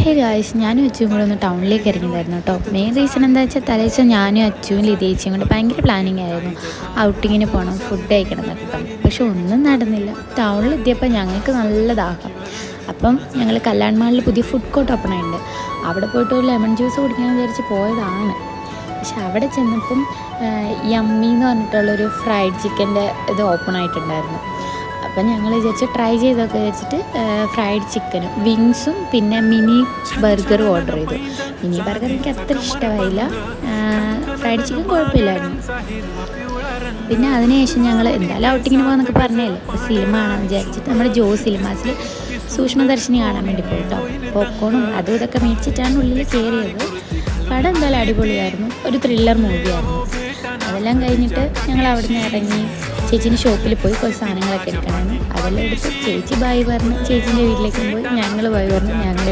Hey guys, ഞാനും അച്ചുവും കൂടെ ഒന്ന് ടൗണിലേക്ക് ഇറങ്ങിയതായിരുന്നു കേട്ടോ. മെയിൻ റീസൺ എന്താ വെച്ചാൽ തലേദിവസം ഞാനും അച്ചുവും ലിതേച്ചിയും കൊണ്ട് ഭയങ്കര പ്ലാനിങ് ആയിരുന്നു. ഔട്ടിങ്ങിന് പോകണം, ഫുഡ് കഴിക്കണം എന്നൊക്കെ പറഞ്ഞു. പക്ഷെ ഒന്നും നടന്നില്ല. ടൗണിലെത്തിയപ്പോൾ ഞങ്ങൾക്ക് നല്ല ദാഹം. അപ്പം ഞങ്ങൾ കല്യാൺ മാളിൽ പുതിയ ഫുഡ് കോർട്ട് ഓപ്പൺ ആയിട്ടുണ്ട്. അവിടെ പോയിട്ട് ഒരു ലെമൺ ജ്യൂസ് കുടിക്കാമെന്ന് വിചാരിച്ച് പോയതാണ്. പക്ഷെ അവിടെ ചെന്നപ്പം യമ്മി എന്ന് പറഞ്ഞിട്ടുള്ളൊരു ഫ്രൈഡ് ചിക്കൻ്റെ ഇത് ഓപ്പൺ ആയിട്ടുണ്ടായിരുന്നു. അപ്പം ഞങ്ങൾ വിചാരിച്ച് ട്രൈ ചെയ്തൊക്കെ വെച്ചിട്ട് ഫ്രൈഡ് ചിക്കനും വിങ്സും പിന്നെ മിനി ബർഗറും ഓർഡർ ചെയ്തു. മിനി ബർഗർ എനിക്ക് അത്ര ഇഷ്ടമായില്ല, ഫ്രൈഡ് ചിക്കൻ കുഴപ്പമില്ലായിരുന്നു. പിന്നെ അതിനുശേഷം ഞങ്ങൾ എന്തായാലും ഔട്ടിങ്ങിന് പോകാമെന്നൊക്കെ പറഞ്ഞല്ലേ, അപ്പോൾ സിനിമ കാണാമെന്ന് വിചാരിച്ചിട്ട് നമ്മുടെ ജോ സിനിമാസിൽ സൂക്ഷ്മദർശിനി കാണാൻ വേണ്ടി പോയിട്ടോ. പോപ്കോണും അതും ഇതൊക്കെ മേടിച്ചിട്ടാണ് ഉള്ളിൽ കയറിയത്. പടം എന്തായാലും അടിപൊളിയായിരുന്നു, ഒരു ത്രില്ലർ മൂവിയായിരുന്നു. അതെല്ലാം കഴിഞ്ഞിട്ട് ഞങ്ങൾ അവിടെ നിന്ന് ഇറങ്ങി ചേച്ചീൻ്റെ ഷോപ്പിൽ പോയി കുറച്ച് സാധനങ്ങളൊക്കെ എടുക്കണമെന്ന്. അതെല്ലാം എടുത്ത് ചേച്ചി ബായ് പറഞ്ഞ് ചേച്ചീൻ്റെ വീട്ടിലേക്കും പോയി. ഞങ്ങൾ ബായ് പറഞ്ഞ് ഞങ്ങളുടെ